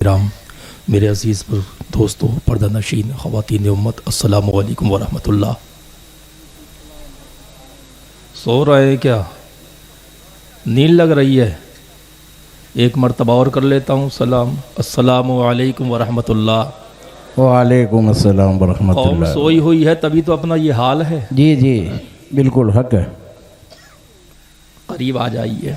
کرام، میرے عزیز دوستوں، پردہ نشین خواتین امت، السلام علیکم ورحمۃ اللہ۔ سو رہے کیا؟ نیند لگ رہی ہے؟ ایک مرتبہ اور کر لیتا ہوں سلام، السلام علیکم ورحمۃ اللہ۔ وعلیکم السلام ورحمۃ قوم اللہ۔ سوئی ہوئی ہے تبھی تو اپنا یہ حال ہے۔ جی جی بالکل حق ہے۔ قریب آ جائیے۔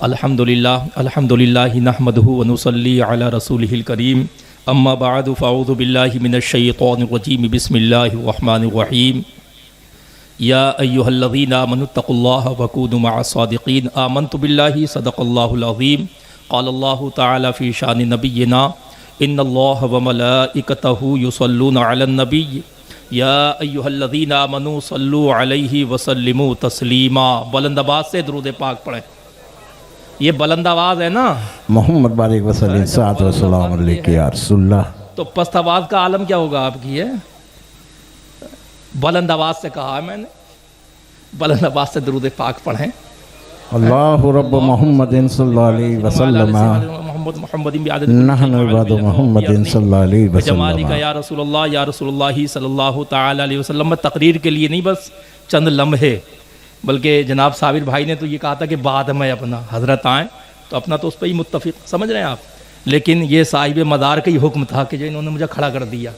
الحمدللہ نحمدہ ونصلی علی رسولہ الکریم، اما بعد فاعوذ باللہ من الشیطان الرجیم، بسم اللہ الرحمن الرحیم۔ یا ایہا الذین آمنوا اتقوا اللہ وکونوا مع الصادقین، آمنت باللہ صدق اللہ العظیم۔ قال اللہ تعالی فی شان نبینا، ان اللہ وملائکتہ یصلون علی النبی، یا ایہا الذین آمنوا صلوا علیہ وسلموا تسلیما۔ بلند آواز سے درود پاک پڑھیں۔ یہ بلند آواز ہے نا؟ محمد بارک وسلم صلوات و سلام علیک یا رسول اللہ۔ تو پست آواز کا عالم کیا ہوگا آپ کی؟ ہے بلند آواز سے کہا ہے میں نے، بلند آواز سے درود پاک پڑھیں۔ اللہ رب محمد صلی اللہ علیہ وسلم، نحن عباد محمد صلی اللہ علیہ جمالک وسلم۔ یا رسول اللہ، یا رسول اللہ صلی اللہ تعالی علیہ وسلم۔ میں تقریر کے لیے نہیں، بس چند لمحے، بلکہ جناب صابر بھائی نے تو یہ کہا تھا کہ بعد میں اپنا حضرت آئیں، تو اپنا تو اس پہ ہی متفق، سمجھ رہے ہیں آپ؟ لیکن یہ صاحب مدار کا ہی حکم تھا کہ جو انہوں نے مجھے کھڑا کر دیا،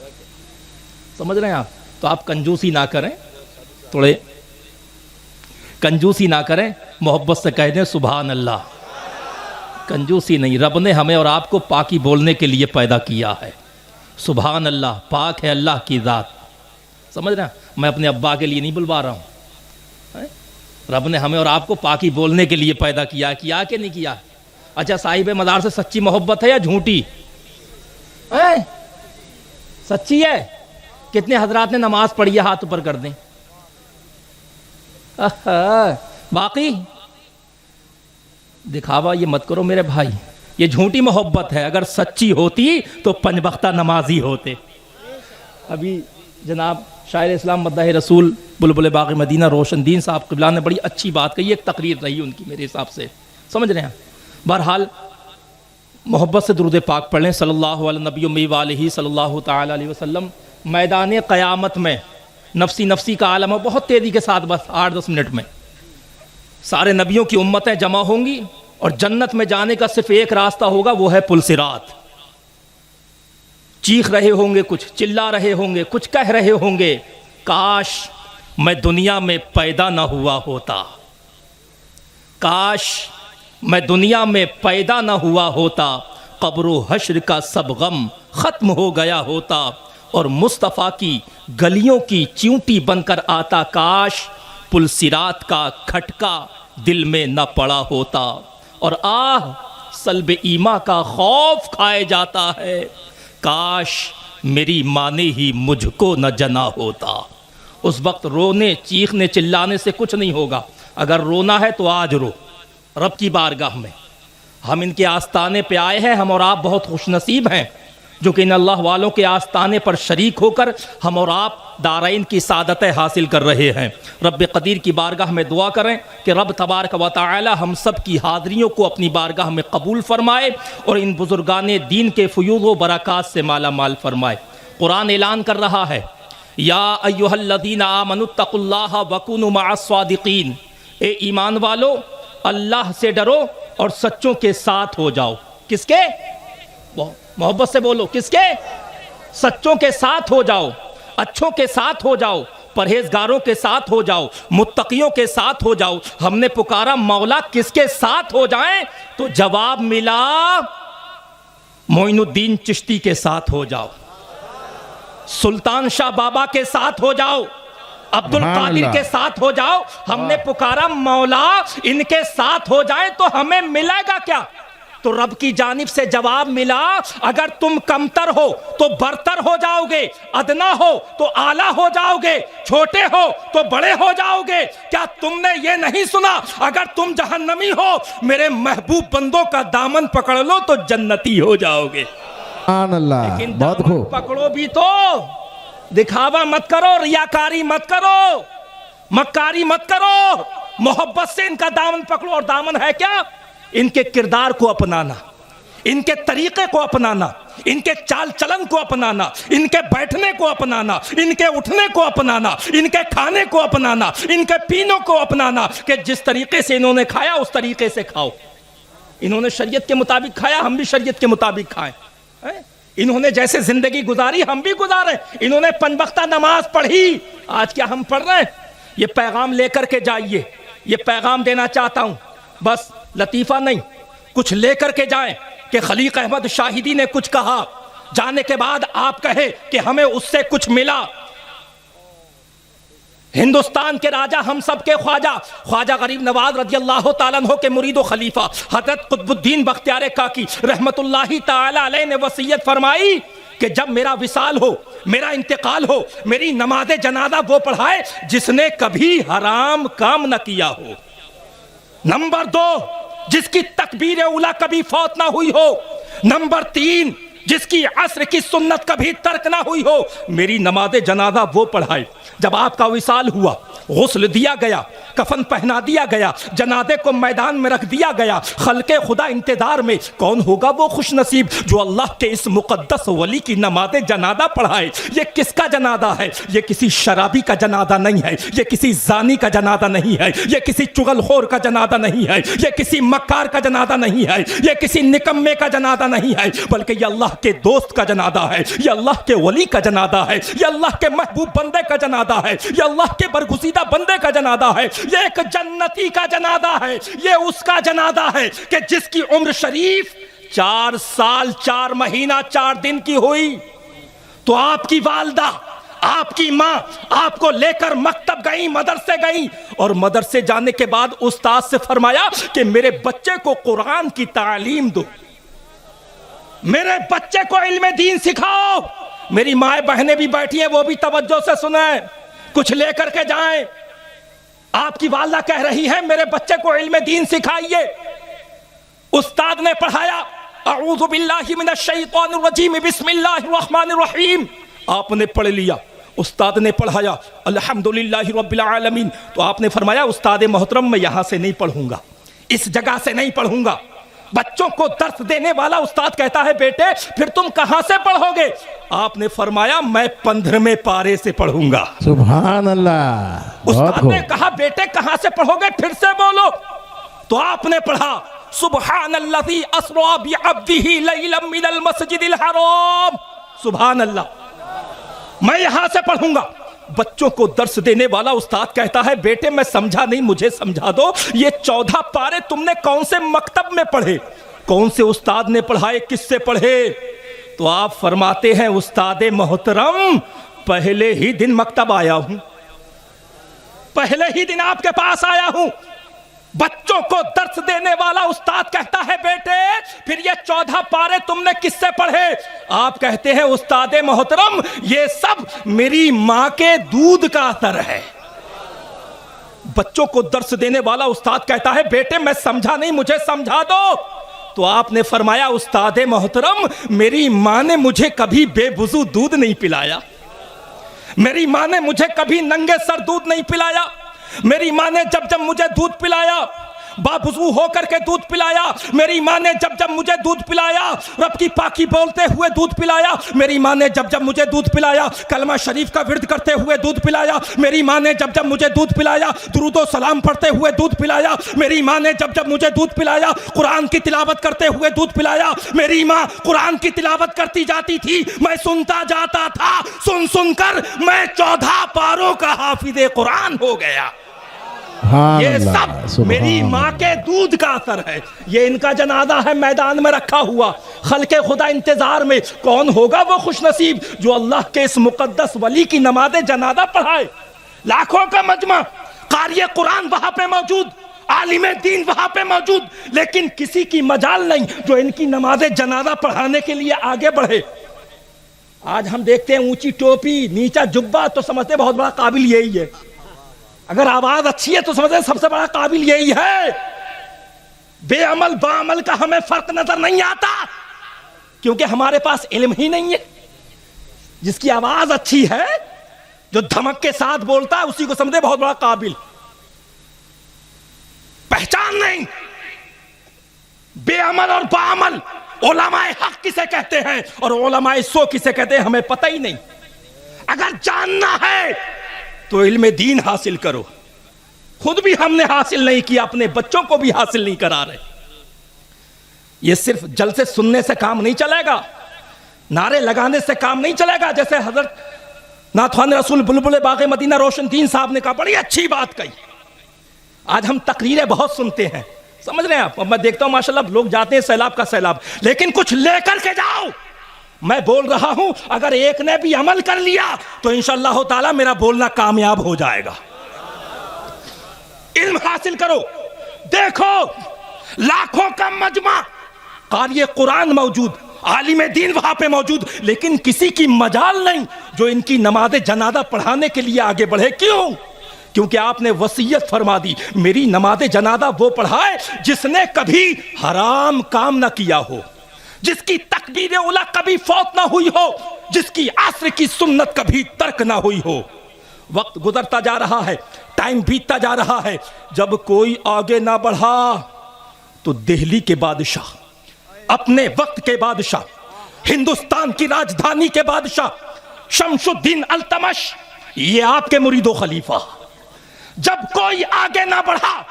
سمجھ رہے ہیں آپ؟ تو آپ کنجوسی نہ کریں، تھوڑے کنجوسی نہ کریں، محبت سے کہہ دیں سبحان اللہ۔ کنجوسی نہیں، رب نے ہمیں اور آپ کو پاکی بولنے کے لیے پیدا کیا ہے۔ سبحان اللہ، پاک ہے اللہ کی ذات، سمجھ رہے ہیں؟ میں اپنے ابا کے لیے نہیں بلوا رہا ہوں، رب نے ہمیں اور آپ کو پاکی بولنے کے لیے پیدا کیا کہ نہیں کیا؟ اچھا، صاحب مدار سے سچی محبت ہے یا جھوٹی؟ سچی ہے؟ کتنے حضرات نے نماز پڑھی ہے؟ ہاتھ اوپر کر دیں۔ باقی دکھاوا یہ مت کرو میرے بھائی، یہ جھوٹی محبت ہے۔ اگر سچی ہوتی تو پنج وقتہ نمازی ہوتے۔ ابھی جناب شاعر اسلام مداح رسول بلبل باغ مدینہ روشن دین صاحب قبلہ نے بڑی اچھی بات کہی، ایک تقریر رہی ان کی میرے حساب سے، سمجھ رہے ہیں؟ بہرحال محبت سے درود پاک پڑھ لیں، صلی اللہ علیہ نبی وآلہ صلی اللہ تعالی علیہ وسلم۔ میدان قیامت میں نفسی نفسی کا عالم ہے، بہت تیزی کے ساتھ، بس 8-10 منٹ میں سارے نبیوں کی امتیں جمع ہوں گی، اور جنت میں جانے کا صرف ایک راستہ ہوگا، وہ ہے پل صراط۔ چیخ رہے ہوں گے، کچھ چلا رہے ہوں گے، کچھ کہہ رہے ہوں گے، کاش میں دنیا میں پیدا نہ ہوا ہوتا، کاش میں دنیا میں پیدا نہ ہوا ہوتا، قبر و حشر کا سب غم ختم ہو گیا ہوتا، اور مصطفیٰ کی گلیوں کی چیونٹی بن کر آتا، کاش پل صراط کا کھٹکا دل میں نہ پڑا ہوتا، اور آہ سلب ایما کا خوف کھائے جاتا ہے، کاش میری ماں نے ہی مجھ کو نہ جنا ہوتا۔ اس وقت رونے چیخنے چلانے سے کچھ نہیں ہوگا، اگر رونا ہے تو آج رو رب کی بارگاہ میں۔ ہم ان کے آستانے پہ آئے ہیں، ہم اور آپ بہت خوش نصیب ہیں جو کہ ان اللہ والوں کے آستانے پر شریک ہو کر ہم اور آپ دارین کی سعادتیں حاصل کر رہے ہیں۔ رب قدیر کی بارگاہ میں دعا کریں کہ رب تبارک و تعالی ہم سب کی حاضریوں کو اپنی بارگاہ میں قبول فرمائے، اور ان بزرگان دین کے فیوض و برکات سے مالا مال فرمائے۔ قرآن اعلان کر رہا ہے، یا ایہا الذین آمنوا اتقوا اللہ وکونوا مع الصادقین، اے ایمان والو اللہ سے ڈرو اور سچوں کے ساتھ ہو جاؤ۔ کس کے؟ محبت سے بولو، کس کے؟ سچوں کے ساتھ ہو جاؤ، اچھوں کے ساتھ ہو جاؤ، پرہیزگاروں کے ساتھ ہو جاؤ، متقیوں کے ساتھ ہو جاؤ۔ ہم نے پکارا مولا کس کے ساتھ ہو جائیں؟ تو جواب ملا معین الدین چشتی کے ساتھ ہو جاؤ، سلطان شاہ بابا کے ساتھ ہو جاؤ، عبد القادر کے ساتھ ہو جاؤ۔ ہم نے پکارا مولا ان کے ساتھ ہو جائیں تو ہمیں ملے گا کیا؟ تو رب کی جانب سے جواب ملا، اگر تم کمتر ہو تو برتر ہو جاؤ گے، ادنا ہو تو اعلیٰ ہو جاؤ گے، چھوٹے ہو تو بڑے ہو جاؤ گے۔ کیا تم نے یہ نہیں سنا، اگر تم جہنمی ہو میرے محبوب بندوں کا دامن پکڑ لو تو جنتی ہو جاؤ گے۔ سبحان اللہ، لیکن بہت دامن خوب۔ پکڑو بھی تو دکھاوا مت کرو، ریاکاری مت کرو، مکاری مت کرو، محبت سے ان کا دامن پکڑو۔ اور دامن ہے کیا؟ ان کے کردار کو اپنانا، ان کے طریقے کو اپنانا، ان کے چال چلن کو اپنانا، ان کے بیٹھنے کو اپنانا، ان کے اٹھنے کو اپنانا، ان کے کھانے کو اپنانا، ان کے پینے کو اپنانا، کہ جس طریقے سے انہوں نے کھایا اس طریقے سے کھاؤ۔ انہوں نے شریعت کے مطابق کھایا، ہم بھی شریعت کے مطابق کھائیں۔ انہوں نے جیسے زندگی گزاری ہم بھی گزاریں۔ انہوں نے 5 وقتہ نماز پڑھی، آج کیا ہم پڑھ رہے ہیں؟ یہ پیغام لے کر کے جائیے، یہ پیغام دینا چاہتا ہوں، بس لطیفہ نہیں، کچھ لے کر کے جائیں کہ خلیق احمد شاہدی نے کچھ کہا، جانے کے بعد آپ کہے کہ ہمیں اس سے کچھ ملا۔ ہندوستان کے راجہ، ہم سب کے خواجہ، خواجہ غریب نواز رضی اللہ تعالیٰ عنہ کے مرید و خلیفہ حضرت قطب الدین بختیار کاکی رحمت اللہ تعالیٰ علیہ نے وصیت فرمائی کہ جب میرا وصال ہو، میرا انتقال ہو، میری نماز جنازہ وہ پڑھائے جس نے کبھی حرام کام نہ کیا ہو۔ نمبر 2، جس کی تکبیر اولیٰ کبھی فوت نہ ہوئی ہو۔ نمبر 3، جس کی عصر کی سنت کبھی ترک نہ ہوئی ہو، میری نماز جنازہ وہ پڑھائے۔ جب آپ کا وصال ہوا، غسل دیا گیا، کفن پہنا دیا گیا، جنازے کو میدان میں رکھ دیا گیا، خلق خدا انتظار میں، کون ہوگا وہ خوش نصیب جو اللہ کے اس مقدس ولی کی نماز جنازہ پڑھائے؟ یہ کس کا جنازہ ہے؟ یہ کسی شرابی کا جنازہ نہیں ہے، یہ کسی زانی کا جنازہ نہیں ہے، یہ کسی چغل خور کا جنازہ نہیں ہے، یہ کسی مکار کا جنازہ نہیں ہے، یہ کسی نکمے کا جنازہ نہیں ہے، بلکہ یہ اللہ کے دوست کا جنازہ ہے، یہ اللہ کے ولی کا جنازہ ہے، یہ اللہ کے محبوب بندے کا جنازہ ہے، یہ اللہ کے برگزیدہ بندے کا جنازہ ہے، یہ ایک جنتی کا جنازہ ہے، یہ اس کا جنازہ ہے کہ جس کی عمر شریف 4 سال 4 مہینہ 4 دن کی ہوئی۔ تو آپ کی والدہ، آپ کی ماں آپ کو لے کر مکتب گئیں، مدرسے گئیں، اور مدرسے جانے کے بعد استاد سے فرمایا کہ میرے بچے کو قرآن کی تعلیم دو، میرے بچے کو علم دین سکھاؤ۔ میری مائیں بہنیں بھی بیٹھی ہیں، وہ بھی توجہ سے سنیں، کچھ لے کر کے جائیں۔ آپ کی والدہ کہہ رہی ہے میرے بچے کو علم دین سکھائیے۔ استاد نے پڑھایا اعوذ باللہ من الشیطان الرجیم بسم اللہ الرحمن الرحیم، آپ نے پڑھ لیا۔ استاد نے پڑھایا الحمدللہ رب العالمین، تو آپ نے فرمایا استاد محترم میں یہاں سے نہیں پڑھوں گا، اس جگہ سے نہیں پڑھوں گا۔ بچوں کو درس دینے والا استاد کہتا ہے بیٹے پھر تم کہاں سے پڑھو گے؟ آپ نے فرمایا میں 15ویں پارے سے پڑھوں گا۔ سبحان اللہ۔ استاد نے کہا بیٹے کہاں سے پڑھو گے؟ پھر سے بولو۔ تو آپ نے پڑھا سبحان الذی اسری بعبدہ لیلا من المسجد الحرام۔ سبحان اللہ، میں یہاں سے پڑھوں گا۔ بچوں کو درس دینے والا استاد کہتا ہے بیٹے میں سمجھا نہیں، مجھے سمجھا دو، یہ 14 پارے تم نے کون سے مکتب میں پڑھے؟ کون سے استاد نے پڑھائے؟ کس سے پڑھے؟ تو آپ فرماتے ہیں استاد محترم پہلے ہی دن مکتب آیا ہوں، پہلے ہی دن آپ کے پاس آیا ہوں۔ بچوں کو درس دینے والا استاد کہتا ہے بیٹے پھر یہ 14 پارے تم نے کس سے پڑھے؟ آپ کہتے ہیں استاد محترم یہ سب میری ماں کے دودھ کا اثر ہے۔ بچوں کو درس دینے والا استاد کہتا ہے بیٹے میں سمجھا نہیں، مجھے سمجھا دو۔ تو آپ نے فرمایا استاد محترم میری ماں نے مجھے کبھی بے وضو دودھ نہیں پلایا، میری ماں نے مجھے کبھی ننگے سر دودھ نہیں پلایا، میری ماں نے جب جب مجھے دودھ پلایا باوضو ہو کر کے دودھ پلایا، میری ماں نے جب جب مجھے دودھ پلایا رب کی پاکی بولتے ہوئے دودھ پلایا، میری ماں نے جب جب مجھے دودھ پلایا کلمہ شریف کا ورد کرتے ہوئے دودھ پلایا، میری ماں نے جب جب مجھے دودھ پلایا درود و سلام پڑھتے ہوئے دودھ پلایا، میری ماں نے جب جب مجھے دودھ پلایا قرآن کی تلاوت کرتے ہوئے دودھ پلایا۔ میری ماں قرآن کی تلاوت کرتی جاتی تھی، میں سنتا جاتا تھا، سن سن کر میں 14 پاروں کا حافظ قرآن ہو گیا۔ یہ سب میری ماں کے دودھ کا اثر ہے۔ یہ ان کا جنازہ ہے میدان میں رکھا ہوا، خلق خدا انتظار میں، کون ہوگا وہ خوش نصیب جو اللہ کے اس مقدس ولی کی نماز جنازہ پڑھائے؟ لاکھوں کا مجمع، قاری قرآن وہاں پہ موجود، عالم دین وہاں پہ موجود، لیکن کسی کی مجال نہیں جو ان کی نماز جنازہ پڑھانے کے لیے آگے بڑھے۔ آج ہم دیکھتے ہیں اونچی ٹوپی نیچا جبہ تو سمجھتے بہت بڑا قابل یہی ہے، اگر آواز اچھی ہے تو سمجھتے سب سے بڑا قابل یہی ہے۔ بے عمل با عمل کا ہمیں فرق نظر نہیں آتا کیونکہ ہمارے پاس علم ہی نہیں ہے۔ جس کی آواز اچھی ہے جو دھمک کے ساتھ بولتا ہے اسی کو سمجھتے بہت بڑا قابل، پہچان نہیں۔ بے عمل اور با عمل علماء حق کسے کہتے ہیں اور علماء سو کسے کہتے ہیں ہمیں پتہ ہی نہیں. اگر جاننا ہے تو علم دین حاصل کرو. خود بھی ہم نے حاصل نہیں کیا, اپنے بچوں کو بھی حاصل نہیں کرا رہے. یہ صرف جلسے سننے سے کام نہیں چلے گا, نعرے لگانے سے کام نہیں چلے گا. جیسے حضرت نعتخوان رسول بلبل باغ مدینہ روشن دین صاحب نے کہا, بڑی اچھی بات کہی. آج ہم تقریریں بہت سنتے ہیں, سمجھ رہے ہیں آپ, میں دیکھتا ہوں ماشاءاللہ لوگ جاتے ہیں سیلاب کا سیلاب, لیکن کچھ لے کر کے جاؤ. میں بول رہا ہوں اگر ایک نے بھی عمل کر لیا تو انشاءاللہ تعالی میرا بولنا کامیاب ہو جائے گا. علم حاصل کرو. دیکھو لاکھوں کا مجمع, قاری قرآن موجود, عالم دین وہاں پہ موجود, لیکن کسی کی مجال نہیں جو ان کی نماز جنازہ پڑھانے کے لیے آگے بڑھے. کیوں؟ کیونکہ آپ نے وصیت فرما دی, میری نماز جنازہ وہ پڑھائے جس نے کبھی حرام کام نہ کیا ہو, جس کی تکبیر اولیٰ کبھی فوت نہ ہوئی ہو, جس کی عصر کی سنت کبھی ترک نہ ہوئی ہو. وقت گزرتا جا رہا ہے, ٹائم بیتتا جا رہا ہے, جب کوئی آگے نہ بڑھا تو دہلی کے بادشاہ, اپنے وقت کے بادشاہ, ہندوستان کی راجدھانی کے بادشاہ شمس الدین التمش, یہ آپ کے مرید و خلیفہ, جب کوئی آگے نہ بڑھا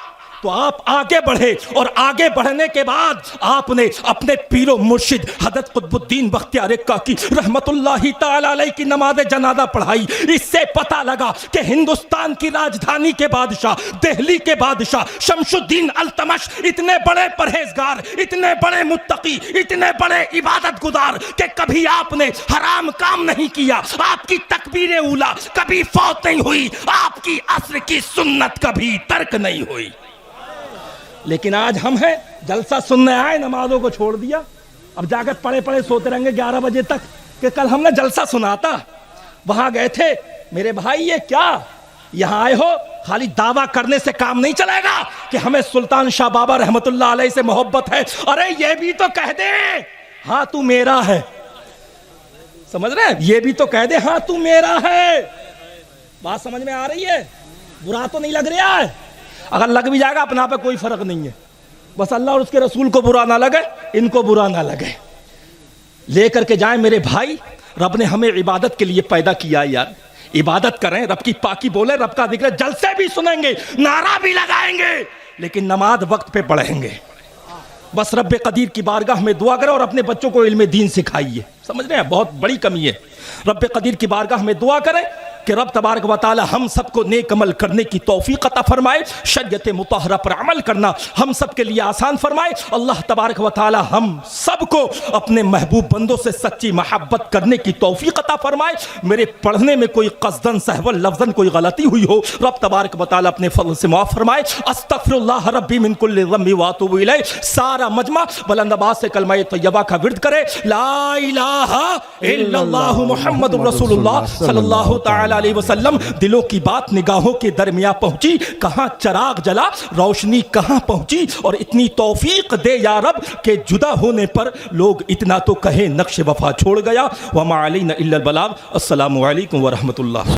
تو آپ آگے بڑھے, اور آگے بڑھنے کے بعد آپ نے اپنے پیر و مرشد حضرت قطب الدین بختیار کاکی رحمت اللہ تعالی علیہ کی نماز جنازہ پڑھائی. اس سے پتہ لگا کہ ہندوستان کی راجدھانی کے بادشاہ, دہلی کے بادشاہ شمس الدین التمش اتنے بڑے پرہیزگار, اتنے بڑے متقی, اتنے بڑے عبادت گزار کہ کبھی آپ نے حرام کام نہیں کیا, آپ کی تکبیر اولیٰ کبھی فوت نہیں ہوئی, آپ کی عصر کی سنت کبھی ترک نہیں ہوئی. لیکن آج ہم ہیں جلسہ سننے آئے, نمازوں کو چھوڑ دیا, اب جا کے پڑے پڑے سوتے رہیں گے 11 بجے تک کہ کل ہم نے جلسہ سنا تھا, وہاں گئے تھے. میرے بھائی یہ کیا, یہاں آئے ہو خالی دعویٰ کرنے سے کام نہیں چلے گا کہ ہمیں سلطان شاہ بابا رحمت اللہ علیہ سے محبت ہے. ارے یہ بھی تو کہہ دے ہاں تو میرا ہے, سمجھ رہے ہیں, یہ بھی تو کہہ دے ہاں تو میرا ہے. بات سمجھ میں آ رہی ہے؟ برا تو نہیں لگ رہا ہے؟ اگر لگ بھی جائے گا اپنا پہ کوئی فرق نہیں ہے, بس اللہ اور اس کے رسول کو برا نہ لگے, ان کو برا نہ لگے. لے کر کے جائیں میرے بھائی, رب نے ہمیں عبادت کے لیے پیدا کیا یار, عبادت کریں, رب کی پاکی بولیں, رب کا ذکر, جلسے بھی سنیں گے, نعرہ بھی لگائیں گے, لیکن نماز وقت پہ پڑھیں گے. بس رب قدیر کی بارگاہ میں دعا کریں اور اپنے بچوں کو علم دین سکھائیے. سمجھ رہے ہیں, بہت بڑی کمی ہے. رب قدیر کی بارگاہ میں دعا کریں کہ رب تبارک و تعالی ہم سب کو نیک عمل کرنے کی توفیق عطا فرمائے, شریعت مطہرہ پر عمل کرنا ہم سب کے لیے آسان فرمائے. اللہ تبارک و تعالی ہم سب کو اپنے محبوب بندوں سے سچی محبت کرنے کی توفیق عطا فرمائے. میرے پڑھنے میں کوئی قصدن سہوا لفظن کوئی غلطی ہوئی ہو, رب تبارک و تعالی اپنے فضل سے معاف فرمائے. استغفر اللہ ربی من کل ذنب واتوب الیہ. سارا مجمع بلند آواز سے کلمہ طیبہ کا ورد کرے, لا الہ الا اللہ محمد رسول اللہ صلی اللہ تعالی علیہ وسلم. دلوں کی بات نگاہوں کے درمیان پہنچی, کہاں چراغ جلا, روشنی کہاں پہنچی, اور اتنی توفیق دے یا رب کہ جدا ہونے پر لوگ اتنا تو کہیں نقش وفا چھوڑ گیا. وما علینا الا البلاغ. السلام علیکم ورحمۃ اللہ.